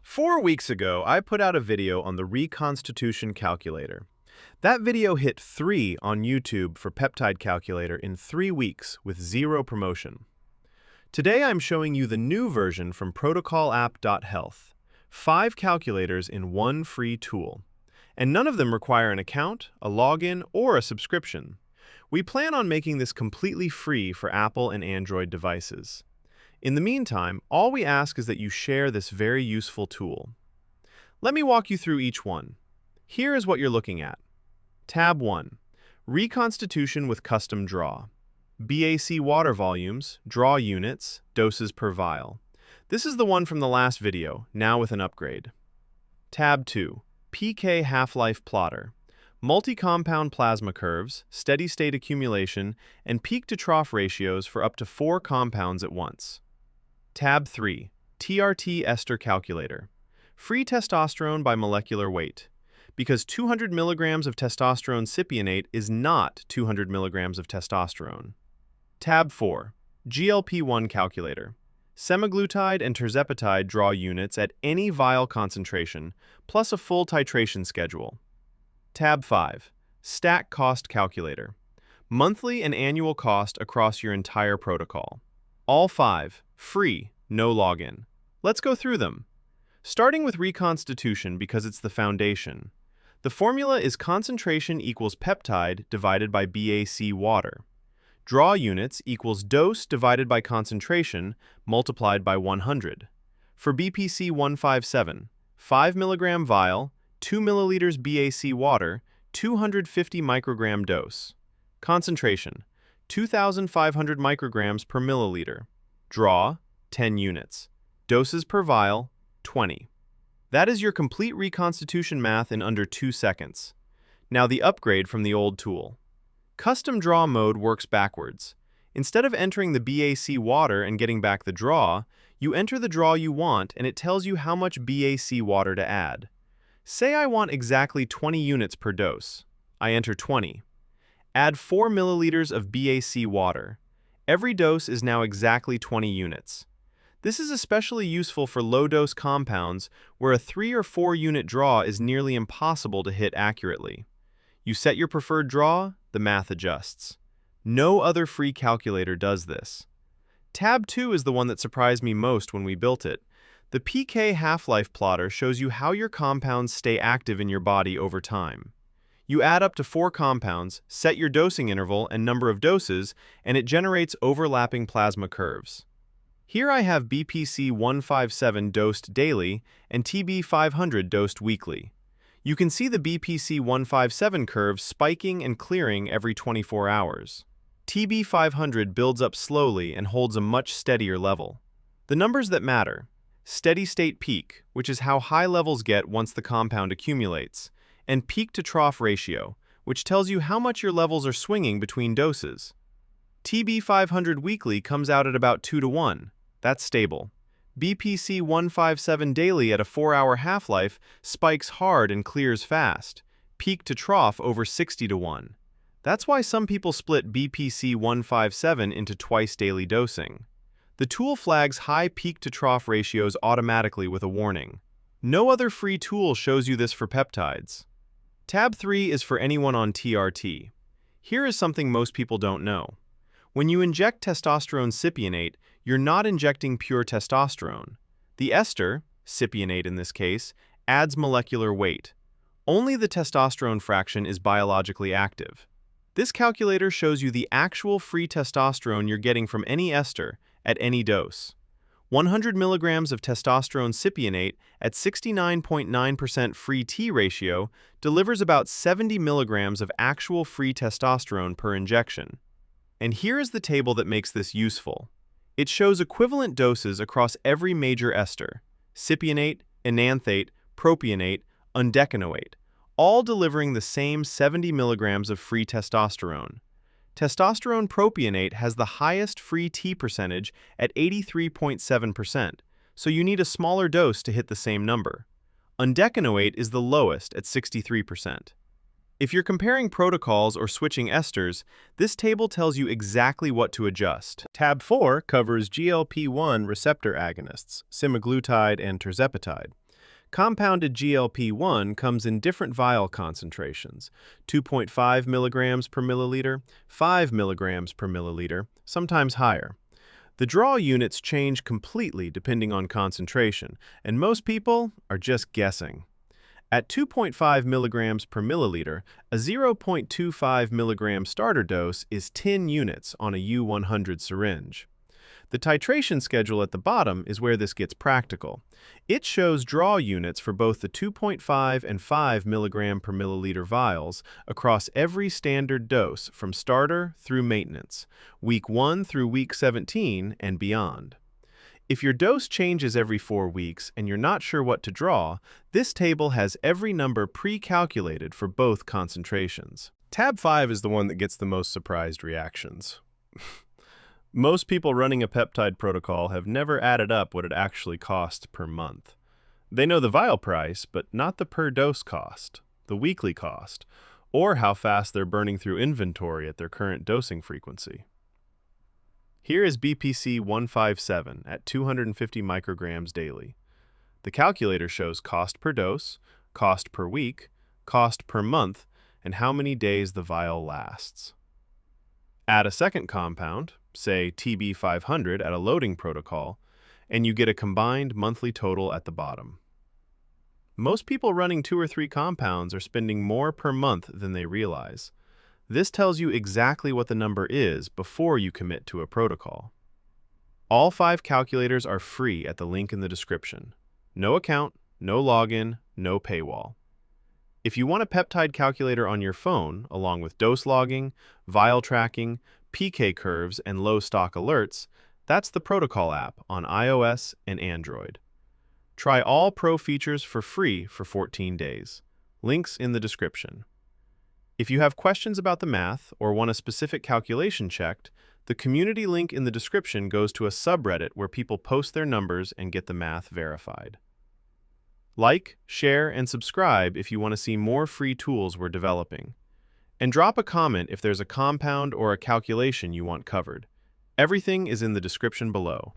4 weeks ago, I put out a video on the Reconstitution Calculator. That video hit 3 on YouTube for Peptide Calculator in 3 weeks with zero promotion. Today I'm showing you the new version from protocolapp.health. 5 calculators in one free tool. And none of them require an account, a login, or a subscription. We plan on making this completely free for Apple and Android devices. In the meantime, all we ask is that you share this very useful tool. Let me walk you through each one. Here is what you're looking at. Tab 1. Reconstitution with Custom Draw. BAC water volumes, draw units, doses per vial. This is the one from the last video, now with an upgrade. Tab 2. PK half-life plotter. Multi-compound plasma curves, steady-state accumulation, and peak-to-trough ratios for up to 4 compounds at once. Tab 3. TRT Ester Calculator. Free testosterone by molecular weight. Because 200 milligrams of testosterone cypionate is not 200 milligrams of testosterone. Tab 4. GLP-1 Calculator. Semaglutide and tirzepatide draw units at any vial concentration, plus a full titration schedule. Tab 5. Stack Cost Calculator. Monthly and annual cost across your entire protocol. All 5, free, no login. Let's go through them. Starting with Reconstitution because it's the foundation. The formula is concentration equals peptide divided by BAC water. Draw units equals dose divided by concentration multiplied by 100. For BPC 157, 5 mg vial, 2 milliliters BAC water, 250 microgram dose. Concentration, 2,500 micrograms per milliliter. Draw, 10 units. Doses per vial, 20. That is your complete reconstitution math in under 2 seconds. Now the upgrade from the old tool. Custom Draw mode works backwards. Instead of entering the BAC water and getting back the draw, you enter the draw you want and it tells you how much BAC water to add. Say I want exactly 20 units per dose. I enter 20. Add 4 milliliters of BAC water. Every dose is now exactly 20 units. This is especially useful for low-dose compounds where a 3 or 4 unit draw is nearly impossible to hit accurately. You set your preferred draw, the math adjusts. No other free calculator does this. Tab 2 is the one that surprised me most when we built it. The PK half-life plotter shows you how your compounds stay active in your body over time. You add up to 4 compounds, set your dosing interval and number of doses, and it generates overlapping plasma curves. Here I have BPC 157 dosed daily and TB 500 dosed weekly. You can see the BPC 157 curve spiking and clearing every 24 hours. TB 500 builds up slowly and holds a much steadier level. The numbers that matter: steady-state peak, which is how high levels get once the compound accumulates, and peak-to-trough ratio, which tells you how much your levels are swinging between doses. TB 500 weekly comes out at about 2 to 1. That's stable. BPC 157 daily at a 4-hour half-life spikes hard and clears fast, peak to trough over 60 to 1. That's why some people split BPC 157 into twice daily dosing. The tool flags high peak to trough ratios automatically with a warning. No other free tool shows you this for peptides. Tab 3 is for anyone on TRT. Here is something most people don't know. When you inject testosterone cypionate, you're not injecting pure testosterone. The ester, cypionate in this case, adds molecular weight. Only the testosterone fraction is biologically active. This calculator shows you the actual free testosterone you're getting from any ester at any dose. 100 milligrams of testosterone cypionate at 69.9% free T ratio delivers about 70 milligrams of actual free testosterone per injection. And here is the table that makes this useful. It shows equivalent doses across every major ester: cypionate, enanthate, propionate, undecanoate, all delivering the same 70 milligrams of free testosterone. Testosterone propionate has the highest free T percentage at 83.7%, so you need a smaller dose to hit the same number. Undecanoate is the lowest at 63%. If you're comparing protocols or switching esters, this table tells you exactly what to adjust. Tab 4 covers GLP-1 receptor agonists, semaglutide and tirzepatide. Compounded GLP-1 comes in different vial concentrations, 2.5 milligrams per milliliter, 5 milligrams per milliliter, sometimes higher. The draw units change completely depending on concentration, and most people are just guessing. At 2.5 milligrams per milliliter, a 0.25 milligram starter dose is 10 units on a U100 syringe. The titration schedule at the bottom is where this gets practical. It shows draw units for both the 2.5 and 5 milligram per milliliter vials across every standard dose from starter through maintenance, week 1 through week 17 and beyond. If your dose changes every 4 weeks and you're not sure what to draw, this table has every number pre-calculated for both concentrations. Tab 5 is the one that gets the most surprised reactions. Most people running a peptide protocol have never added up what it actually costs per month. They know the vial price, but not the per-dose cost, the weekly cost, or how fast they're burning through inventory at their current dosing frequency. Here is BPC 157 at 250 micrograms daily. The calculator shows cost per dose, cost per week, cost per month, and how many days the vial lasts. Add a second compound, say TB500 at a loading protocol, and you get a combined monthly total at the bottom. Most people running 2 or 3 compounds are spending more per month than they realize. This tells you exactly what the number is before you commit to a protocol. All 5 calculators are free at the link in the description. No account, no login, no paywall. If you want a peptide calculator on your phone, along with dose logging, vial tracking, PK curves, and low stock alerts, that's the Protocol app on iOS and Android. Try all Pro features for free for 14 days. Links in the description. If you have questions about the math or want a specific calculation checked, the community link in the description goes to a subreddit where people post their numbers and get the math verified. Like, share, and subscribe if you want to see more free tools we're developing. And drop a comment if there's a compound or a calculation you want covered. Everything is in the description below.